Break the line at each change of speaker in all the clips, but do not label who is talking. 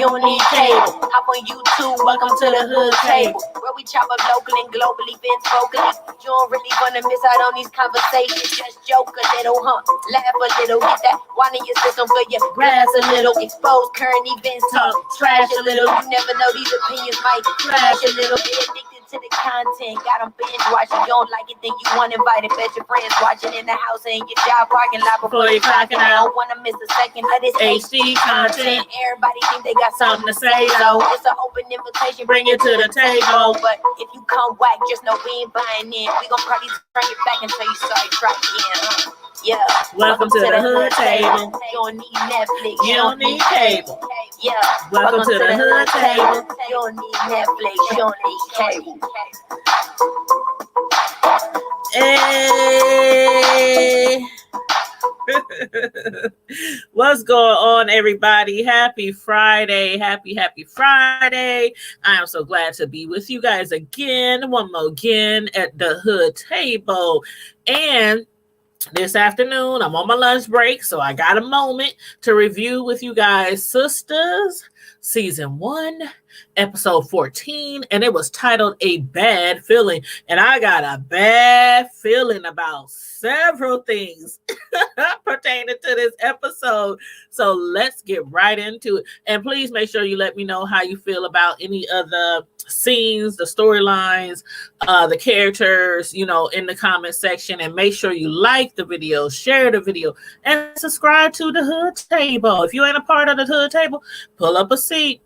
you don't need cable. Hop on YouTube, welcome to the hood table, where we chop up local and global events vocally. You don't really wanna miss out on these conversations. Just joke a little, laugh a little, get that wine in your system for your glass a little, expose current events, talk trash a little. You never know, these opinions might clash a little. Get addicted to the content, got them binge watching. You don't like it, then you want invited. Bet your friends watching in the house and your job parking lot before you clocking out. Don't wanna miss a second of this HD content. Everybody think they got something to say, though. It's an open invitation, bring it to the table. But if you come whack, just know we ain't buying in. We gon' probably turn it back until you sorry, try again. Yeah. Welcome to the hood table. You don't need Netflix. You don't need cable. Yeah. Welcome to the hood table. You don't need Netflix. You don't need cable.
Hey. What's going on, everybody? Happy Friday. Happy Friday. I am so glad to be with you guys again, one more again at the hood table. And this afternoon, I'm on my lunch break, so I got a moment to review with you guys Sistas, Season 1, Episode 14, and it was titled A Bad Feeling. And I got a bad feeling about several things pertaining to this episode. So let's get right into it. And please make sure you let me know how you feel about any of the scenes, the storylines, the characters, in the comment section. And make sure you like the video, share the video, and subscribe to the Hood Table. If you ain't a part of the Hood Table, pull up a seat.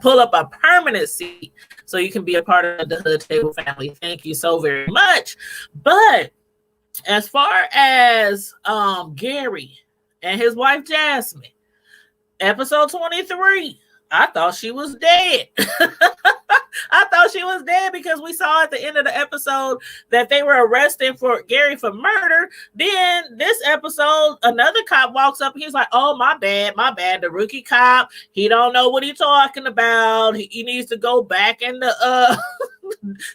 Pull up a permanent seat so you can be a part of the Hood Table family. Thank you so very much. But as far as Gary and his wife Jasmine, episode 23, I thought she was dead. I thought she was dead because we saw at the end of the episode that they were arresting for Gary for murder. Then this episode, another cop walks up and he's like, "Oh, my bad. The rookie cop, he don't know what he's talking about. He needs to go back in the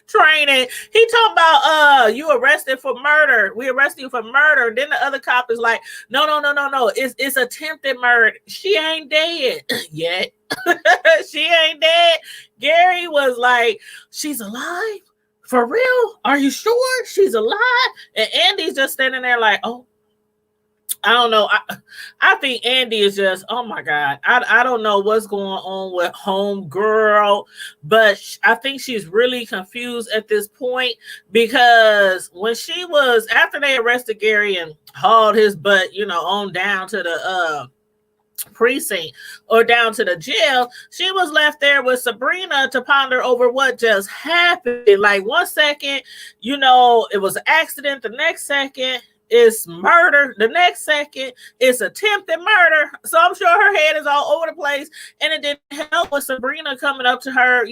training." He talking about you arrested for murder. We arrested you for murder. Then the other cop is like, no. It's attempted murder. She ain't dead yet. She ain't dead. Gary was like, "She's alive? For real? Are you sure she's alive?" And Andy's just standing there like, "Oh, I don't know." I think Andy is just, oh my God. I don't know what's going on with homegirl, but I think she's really confused at this point, because when she was, after they arrested Gary and hauled his butt, on down to the precinct or down to the jail, she was left there with Sabrina to ponder over what just happened. Like, one second, it was an accident. The next second, it's murder. The next second, it's attempted murder. So I'm sure her head is all over the place. And it didn't help with Sabrina coming up to her,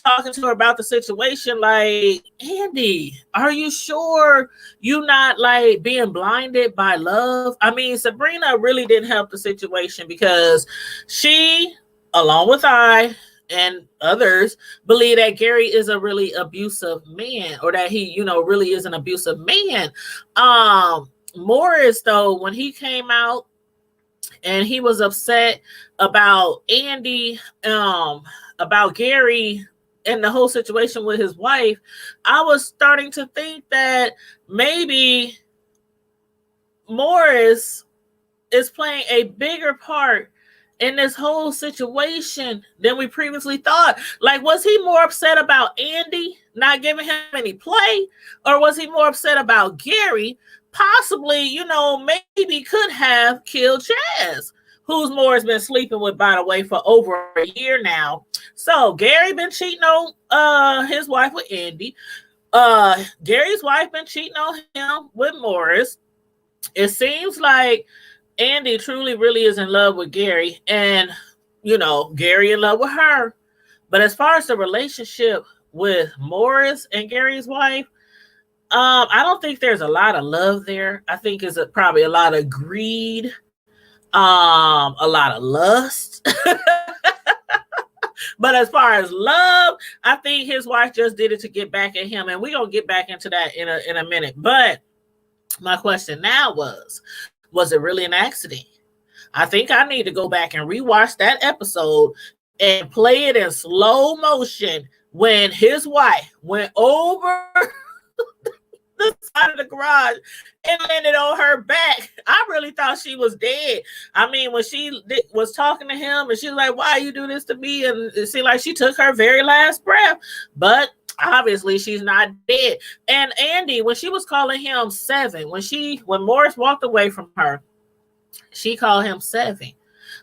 talking to her about the situation. Like, "Andy, are you sure you not like being blinded by love?" I mean, Sabrina really didn't help the situation, because she, along with I and others, believe that Gary is a really abusive man, or that he, really is an abusive man. Morris, though, when he came out and he was upset about Andy, about Gary and the whole situation with his wife, I was starting to think that maybe Morris is playing a bigger part in this whole situation than we previously thought. Like, was he more upset about Andy not giving him any play? Or was he more upset about Gary possibly, maybe could have killed Chaz, who's Morris been sleeping with, by the way, for over a year now. So Gary been cheating on his wife with Andy. Gary's wife been cheating on him with Morris. It seems like Andy truly really is in love with Gary, and Gary in love with her. But as far as the relationship with Morris and Gary's wife, I don't think there's a lot of love there. I think it's probably a lot of greed, a lot of lust. But as far as love, I think his wife just did it to get back at him, and we're gonna get back into that in a minute. But my question now was it really an accident? I think I need to go back and rewatch that episode and play it in slow motion when his wife went over the side of the garage and landed on her back. I really thought she was dead. I mean, when she was talking to him and she was like, why you do this to me? And it seemed like she took her very last breath, but obviously she's not dead. And Andy, when she was calling him Seven, when Morris walked away from her, she called him Seven.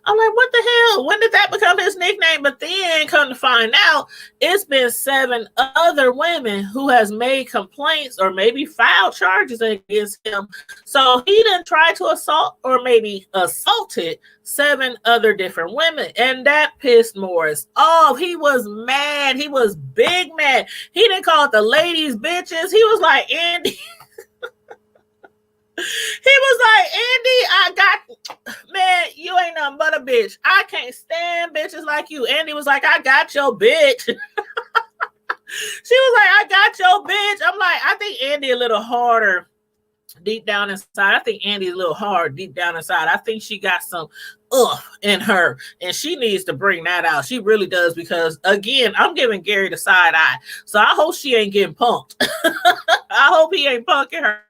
I'm like, what the hell? When did that become his nickname? But then come to find out, it's been 7 other women who has made complaints or maybe filed charges against him. So he didn't try to assault or maybe assaulted 7 other different women. And that pissed Morris off. He was mad. He was big mad. He didn't call the ladies bitches. He was like, Andy. He was like, Andy, man, you ain't nothing but a bitch. I can't stand bitches like you. Andy was like, I got your bitch. She was like, I got your bitch. I'm like, I think Andy a little harder deep down inside. I think Andy's a little hard deep down inside. I think she got some in her, and she needs to bring that out. She really does, because again, I'm giving Gary the side eye. So I hope she ain't getting punked. I hope he ain't punking her.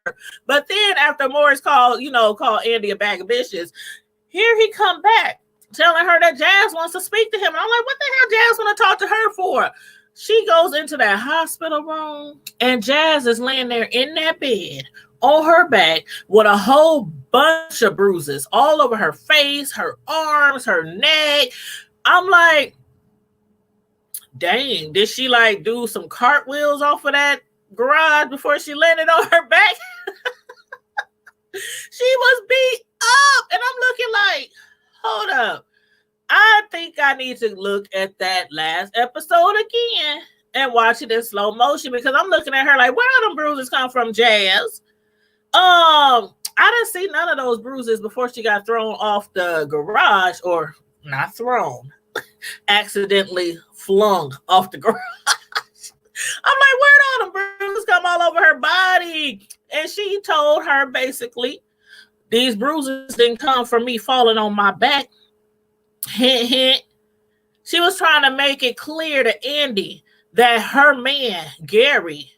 But then after Morris called Andy a bag of bitches, here he come back telling her that Jazz wants to speak to him. And I'm like, what the hell Jazz want to talk to her for? She goes into that hospital room, and Jazz is laying there in that bed on her back with a whole bunch of bruises all over her face, her arms, her neck. I'm like, dang, did she like do some cartwheels off of that garage before she landed on her back? She was beat up, and I'm looking like, hold up. I think I need to look at that last episode again and watch it in slow motion, because I'm looking at her like, where are them bruises come from, Jazz? I didn't see none of those bruises before she got thrown off the garage, or not thrown, accidentally flung off the garage. I'm like, where'd all the bruises come all over her body? And she told her basically, these bruises didn't come from me falling on my back. Hint, hint. She was trying to make it clear to Andy that her man, Gary,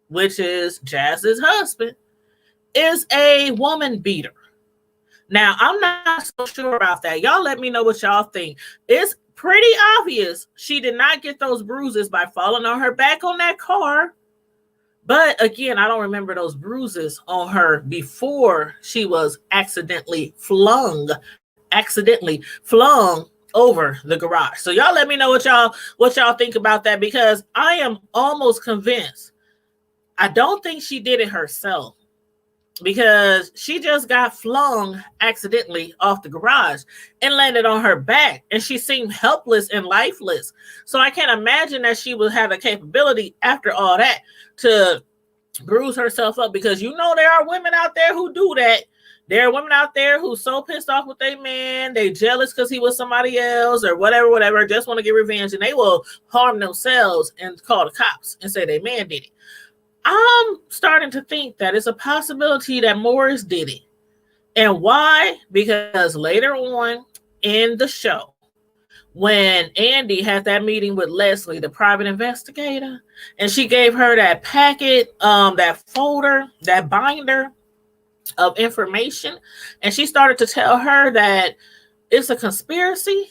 which is Jazz's husband, is a woman beater. Now, I'm not so sure about that. Y'all let me know what y'all think. It's pretty obvious she did not get those bruises by falling on her back on that car. But again, I don't remember those bruises on her before she was accidentally flung over the garage. So y'all let me know what y'all think about that, because I am almost convinced. I don't think she did it herself, because she just got flung accidentally off the garage and landed on her back, and she seemed helpless and lifeless. So I can't imagine that she would have the capability after all that to bruise herself up, because there are women out there who do that. There are women out there who so pissed off with their man, they jealous because he was somebody else or whatever, just want to get revenge, and they will harm themselves and call the cops and say their man did it. I'm starting to think that it's a possibility that Morris did it. And why? Because later on in the show, when Andy had that meeting with Leslie, the private investigator, and she gave her that packet, that folder, that binder of information, and she started to tell her that it's a conspiracy,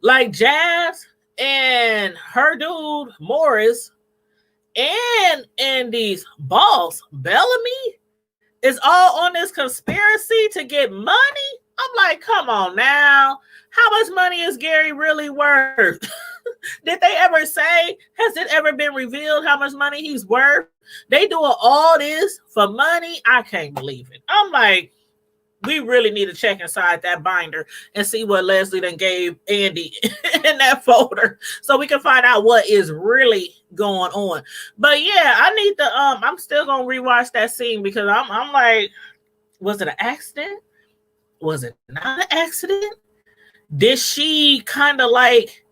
like Jazz and her dude Morris and Andy's boss Bellamy is all on this conspiracy to get money. I'm like, come on now. How much money is Gary really worth? Did they ever say, has it ever been revealed how much money he's worth? They doing all this for money? I can't believe it. I'm like, we really need to check inside that binder and see what Leslie done gave Andy in that folder, so we can find out what is really going on. But yeah, I need to, I'm still going to rewatch that scene, because I'm like, was it an accident? Was it not an accident? Did she kind of like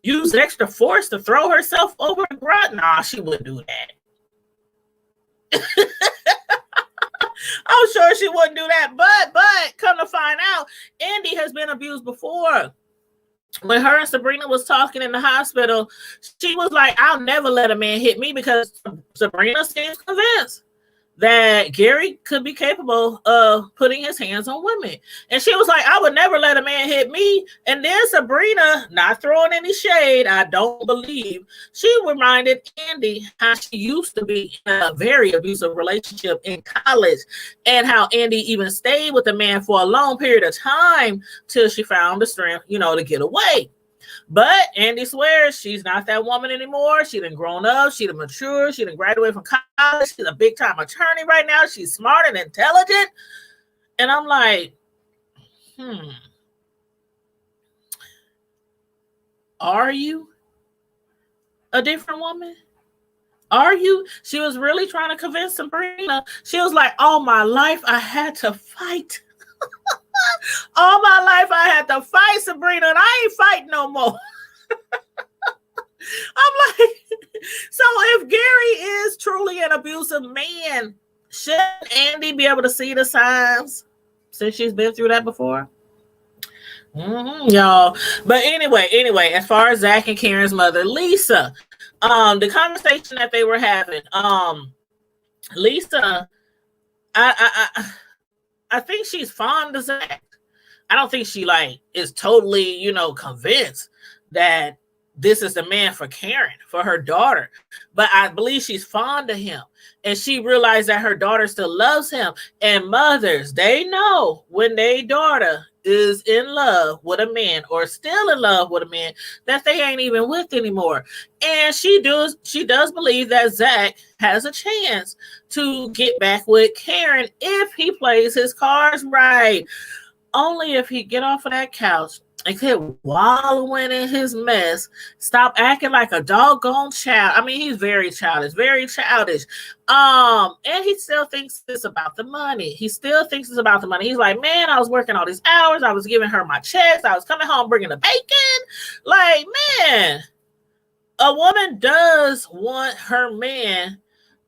use extra force to throw herself over the garage? Nah, she wouldn't do that. I'm sure she wouldn't do that. But come to find out, Andy has been abused before. When her and Sabrina was talking in the hospital, she was like, I'll never let a man hit me, because Sabrina seems convinced that Gary could be capable of putting his hands on women. And she was like, I would never let a man hit me. And then Sabrina, not throwing any shade, I don't believe, she reminded Andy how she used to be in a very abusive relationship in college, and how Andy even stayed with the man for a long period of time till she found the strength, to get away. But Andy swears she's not that woman anymore. She done grown up. She done matured. She done graduated from college. She's a big time attorney right now. She's smart and intelligent. And I'm like, are you a different woman? Are you? She was really trying to convince Sabrina. She was like, all my life I had to fight. All my life I had to fight, Sabrina, and I ain't fighting no more. I'm like, so if Gary is truly an abusive man, shouldn't Andy be able to see the signs, since she's been through that before? Y'all. But anyway, as far as Zach and Karen's mother, Lisa, the conversation that they were having, Lisa, I think she's fond of Zach. I don't think she is totally, convinced that this is the man for Karen, for her daughter. But I believe she's fond of him. And she realized that her daughter still loves him. And mothers, they know when their daughter is in love with a man, or still in love with a man that they ain't even with anymore. And she does believe that Zach has a chance to get back with Karen if he plays his cards right. Only if he get off of that couch and quit wallowing in his mess, stop acting like a doggone child. I mean, he's very childish. And he still thinks it's about the money. He's like, man, I was working all these hours. I was giving her my checks. I was coming home bringing the bacon. Like, man, a woman does want her man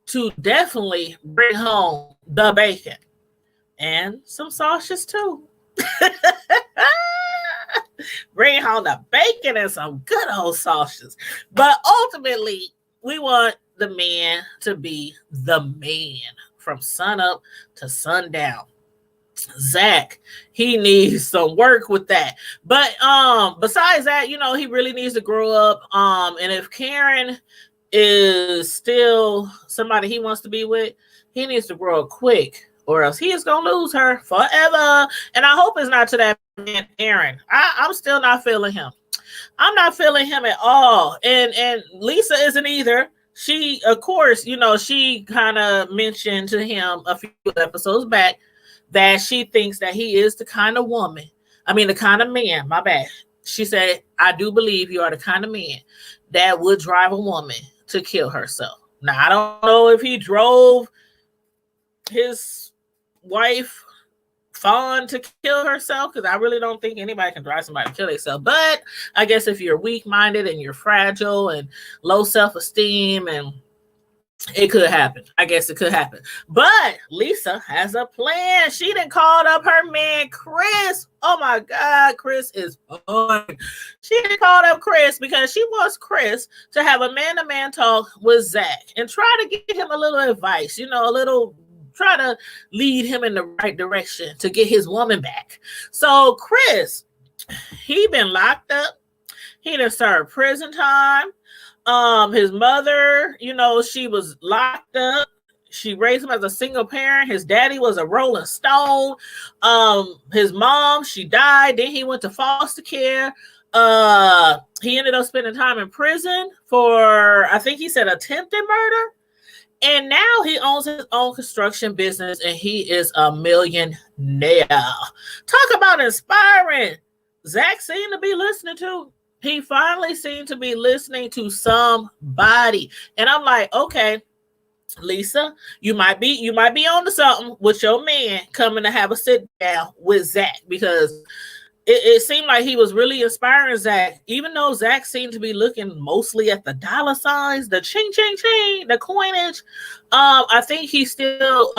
to definitely bring home the bacon and some sausages too. Bring home the bacon and some good old sausages. But ultimately, we want the man to be the man from sunup to sundown. Zach, he needs some work with that. But besides that, he really needs to grow up. And if Karen is still somebody he wants to be with, he needs to grow up quick, or else he is gonna lose her forever. And I hope it's not to that man, Aaron. I'm still not feeling him. I'm not feeling him at all. And Lisa isn't either. She, of course, she kind of mentioned to him a few episodes back that she thinks that he is the kind of man, my bad. She said, I do believe you are the kind of man that would drive a woman to kill herself. Now, I don't know if he drove his wife Fawn to kill herself, because I really don't think anybody can drive somebody to kill themselves. But I guess if you're weak-minded and you're fragile and low self-esteem, and it could happen. I guess it could happen. But Lisa has a plan. She done called up her man, Chris. Oh my God, Chris is fun. She done called up Chris because she wants Chris to have a man-to-man talk with Zach and try to give him a little advice, try to lead him in the right direction to get his woman back. So Chris, he been locked up. He done served prison time. His mother, she was locked up. She raised him as a single parent. His daddy was a Rolling Stone. His mom, she died. Then he went to foster care. He ended up spending time in prison for, I think he said, attempted murder. And now he owns his own construction business, and he is a millionaire. Talk about inspiring. Zach seemed to be listening to. He finally seemed to be listening to somebody. And I'm like, okay, Lisa, you might be on to something with your man coming to have a sit down with Zach, because it seemed like he was really inspiring Zach, even though Zach seemed to be looking mostly at the dollar signs, the ching ching ching, the coinage. I think he still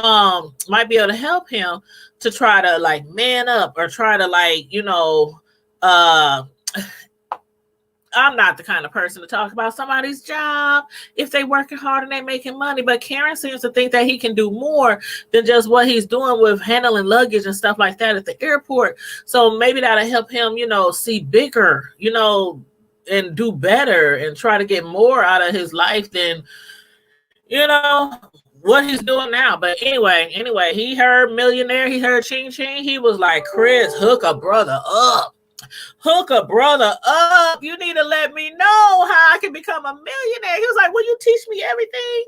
might be able to help him to try to like man up or try to like, uh I'm not the kind of person to talk about somebody's job if they working hard and they making money. But Karen seems to think that he can do more than just what he's doing with handling luggage and stuff like that at the airport. So maybe that'll help him, see bigger, and do better and try to get more out of his life than, what he's doing now. But anyway, he heard millionaire, he heard ching ching. He was like, Chris, hook a brother up. Hook a brother up. You need to let me know how I can become a millionaire. He was like, will you teach me everything?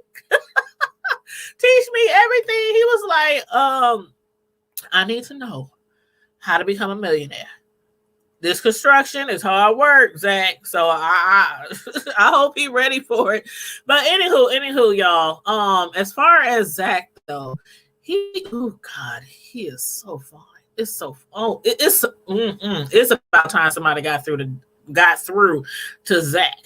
Teach me everything. He was like, I need to know how to become a millionaire. This construction is hard work, Zach. So I hope he's ready for it. But anywho, y'all. As far as Zach though, he is so fine. It's so it's about time somebody got through to Zach.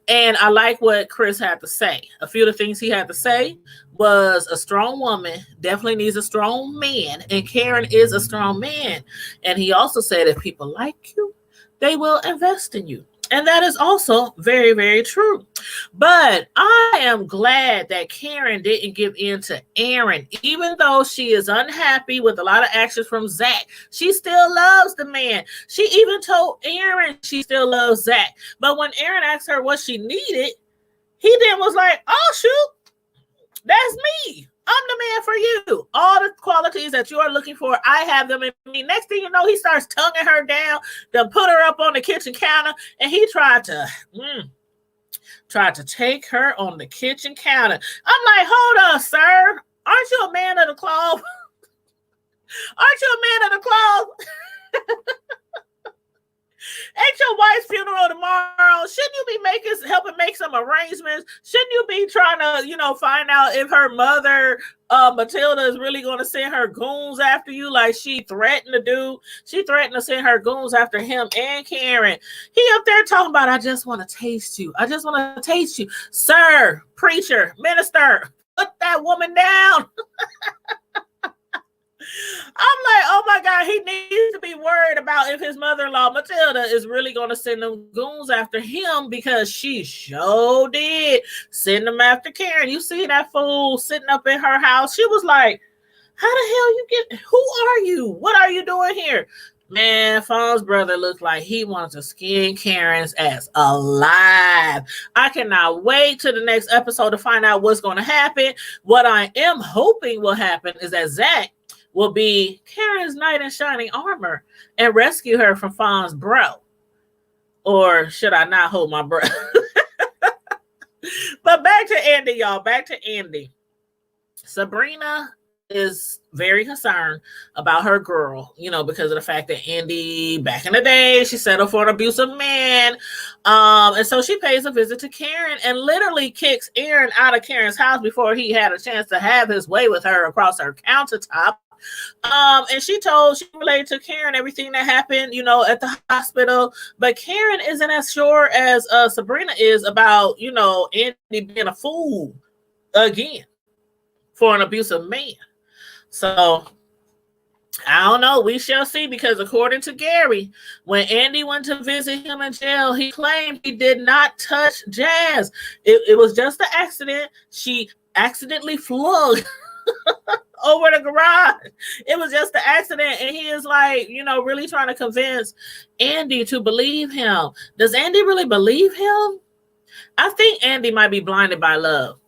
And I like what Chris had to say. A few of the things he had to say was a strong woman definitely needs a strong man, and Karen is a strong man. And he also said if people like you, they will invest in you. And that is also very, very true. But I am glad that Karen didn't give in to Aaron. Even though she is unhappy with a lot of actions from Zach, she still loves the man. She even told Aaron she still loves Zach. But when Aaron asked her what she needed, he then was like, oh, shoot, that's me. I'm the man for you. All the qualities that you are looking for, I have them in me. Next thing you know, he starts tonguing her down, then put her up on the kitchen counter, and he tried to take her on the kitchen counter. I'm like, hold on, sir. Aren't you a man of the cloth? Aren't you a man of the cloth? Ain't your wife's funeral tomorrow? Shouldn't you be helping make some arrangements? Shouldn't you be trying to, find out if her mother, Matilda, is really going to send her goons after you like she threatened to do? She threatened to send her goons after him and Karen. He up there talking about, I just want to taste you. I just want to taste you. Sir, preacher, minister, put that woman down. I'm like, oh my God, he needs to be worried about if his mother-in-law, Matilda, is really going to send them goons after him, because she sure did send them after Karen. You see that fool sitting up in her house? She was like, how the hell who are you? What are you doing here? Man, Fawn's brother looked like he wanted to skin Karen's ass alive. I cannot wait to the next episode to find out what's going to happen. What I am hoping will happen is that Zach will be Karen's knight in shining armor and rescue her from Fawn's bro. Or should I not hold my breath? But back to Andy, y'all. Back to Andy. Sabrina is very concerned about her girl, because of the fact that Andy, back in the day, she settled for an abusive man. And so she pays a visit to Karen and literally kicks Aaron out of Karen's house before he had a chance to have his way with her across her countertop. And she relayed to Karen everything that happened, at the hospital. But Karen isn't as sure as Sabrina is about, Andy being a fool again for an abusive man. So I don't know. We shall see, because according to Gary, when Andy went to visit him in jail, he claimed he did not touch Jazz. It was just an accident. She accidentally flung over the garage. It was just an accident. And he is like, really trying to convince Andy to believe him. Does Andy really believe him? I think Andy might be blinded by love.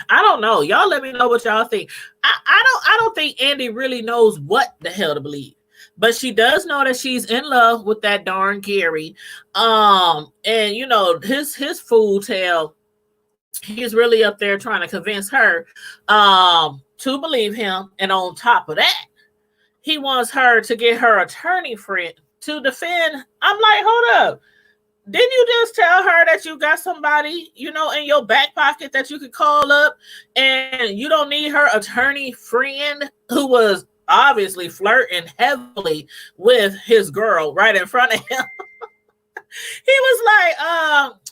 I don't know. Y'all let me know what y'all think. I don't think Andy really knows what the hell to believe. But she does know that she's in love with that darn Gary. And his fool tale, he's really up there trying to convince her to believe him. And on top of that, he wants her to get her attorney friend to defend. I'm like, hold up. Didn't you just tell her that you got somebody, in your back pocket that you could call up, and you don't need her attorney friend who was obviously flirting heavily with his girl right in front of him. He was like,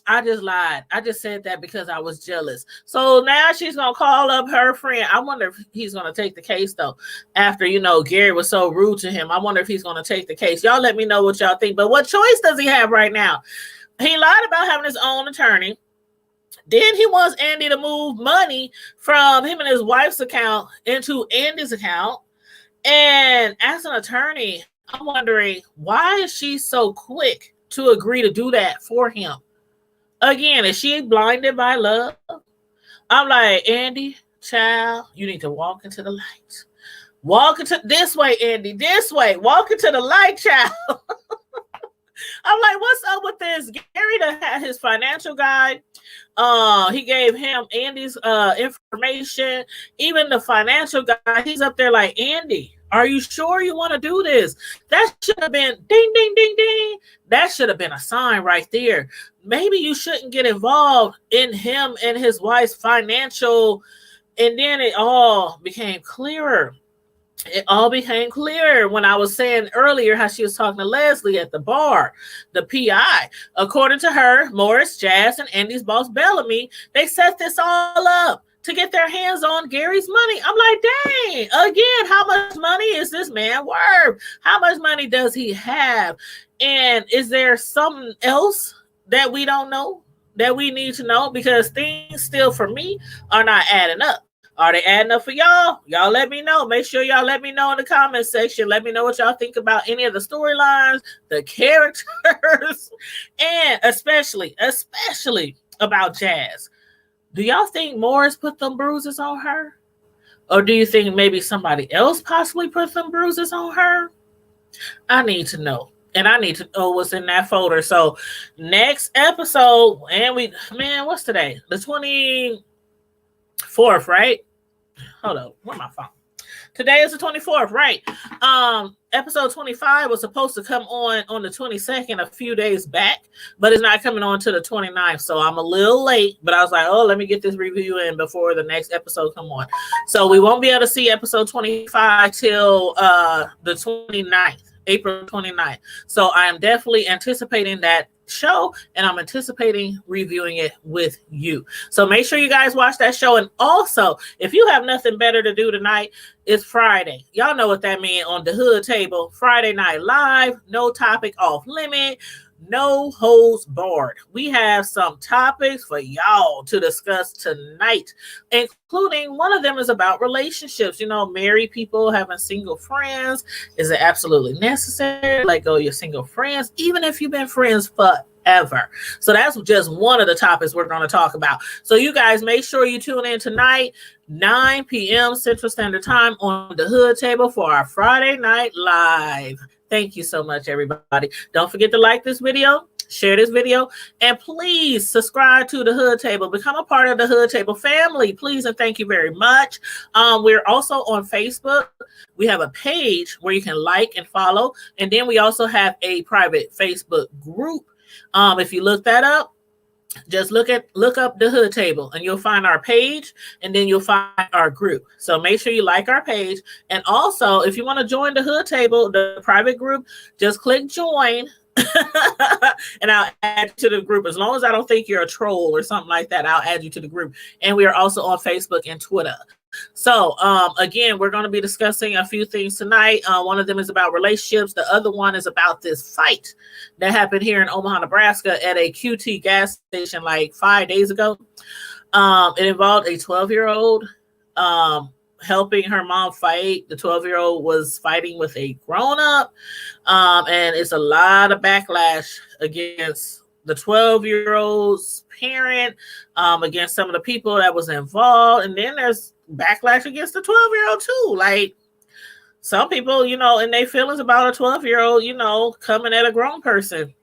I just lied. I just said that because I was jealous. So now she's gonna call up her friend. I wonder if he's gonna take the case though. After Gary was so rude to him, I wonder if he's gonna take the case. Y'all let me know what y'all think. But what choice does he have right now? He lied about having his own attorney. Then he wants Andy to move money from him and his wife's account into Andy's account. And as an attorney, I'm wondering, why is she so quick to agree to do that for him? Again, is she blinded by love? I'm like, Andy, child, you need to walk into the light. Walk into this way, Andy, this way. Walk into the light, child. I'm like, what's up with this? Gary done had his financial guide. He gave him Andy's information. Even the financial guy, he's up there like, Andy, are you sure you want to do this? That should have been ding, ding, ding, ding. That should have been a sign right there. Maybe you shouldn't get involved in him and his wife's financial. And then it all became clearer. It all became clear when I was saying earlier how she was talking to Leslie at the bar, the PI. According to her, Morris, Jazz, and Andy's boss, Bellamy, they set this all up to get their hands on Gary's money. I'm like, dang, again, how much money is this man worth? How much money does he have? And is there something else that we don't know, that we need to know? Because things still, for me, are not adding up. Are they adding up for y'all? Y'all let me know. Make sure y'all let me know in the comment section. Let me know what y'all think about any of the storylines, the characters, and especially about Jazz. Do y'all think Morris put them bruises on her? Or do you think maybe somebody else possibly put them bruises on her? I need to know. And I need to know what's in that folder. So next episode, and what's today? The 24th, right? Hold on, where's my phone? Today is the 24th, right? Episode 25 was supposed to come on the 22nd, a few days back, but it's not coming on to the 29th. So I'm a little late, but I was like, oh, let me get this review in before the next episode come on. So we won't be able to see episode 25 till the 29th. April 29th. So I am definitely anticipating that show, and I'm anticipating reviewing it with you. So make sure you guys watch that show. And also, if you have nothing better to do tonight, it's Friday. Y'all know what that means on the Hood Table. Friday Night Live, no topic off limit, no holds barred. We have some topics for y'all to discuss tonight, including one of them is about relationships. Married people having single friends. Is it absolutely necessary? Let go of your single friends, even if you've been friends forever. So that's just one of the topics we're going to talk about. So you guys make sure you tune in tonight, 9 p.m. Central Standard Time on the Hood Table for our Friday Night Live. Thank you so much, everybody. Don't forget to like this video, share this video, and please subscribe to the Hood Table. Become a part of the Hood Table family, please, and thank you very much. We're also on Facebook. We have a page where you can like and follow, and then we also have a private Facebook group. If you look that up, just look up the Hood Table and you'll find our page, and then you'll find our group. So make sure you like our page. And also, if you want to join the Hood Table, the private group, just click join and I'll add you to the group. As long as I don't think you're a troll or something like that, I'll add you to the group. And we are also on Facebook and Twitter. So again, we're going to be discussing a few things tonight. One of them is about relationships. The other one is about this fight that happened here in Omaha, Nebraska at a QT gas station like 5 days ago. It involved a 12-year-old helping her mom fight. The 12-year-old was fighting with a grown-up, and it's a lot of backlash against the 12-year-old's parent, against some of the people that was involved. And then there's backlash against the 12-year-old too. Like, some people, in their feelings about a 12-year-old, coming at a grown person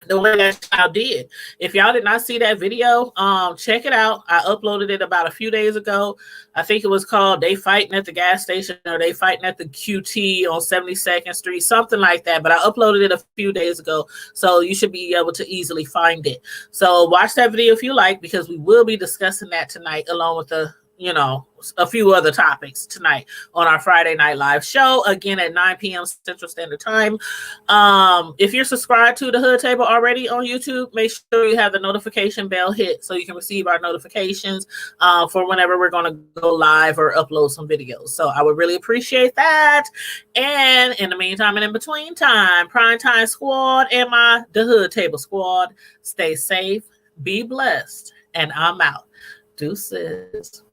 the way that child did. If y'all did not see that video, check it out. I uploaded it about a few days ago. I think it was called They Fighting at the Gas Station, or They Fighting at the QT on 72nd Street, something like that. But I uploaded it a few days ago, so you should be able to easily find it. So watch that video if you like, because we will be discussing that tonight along with the you know, a few other topics tonight on our Friday Night Live show, again at 9 p.m. Central Standard Time. If you're subscribed to the Hood Table already on YouTube, make sure you have the notification bell hit so you can receive our notifications for whenever we're going to go live or upload some videos. So I would really appreciate that. And in the meantime and in between time, Prime Time Squad and the Hood Table Squad, stay safe, be blessed, and I'm out. Deuces.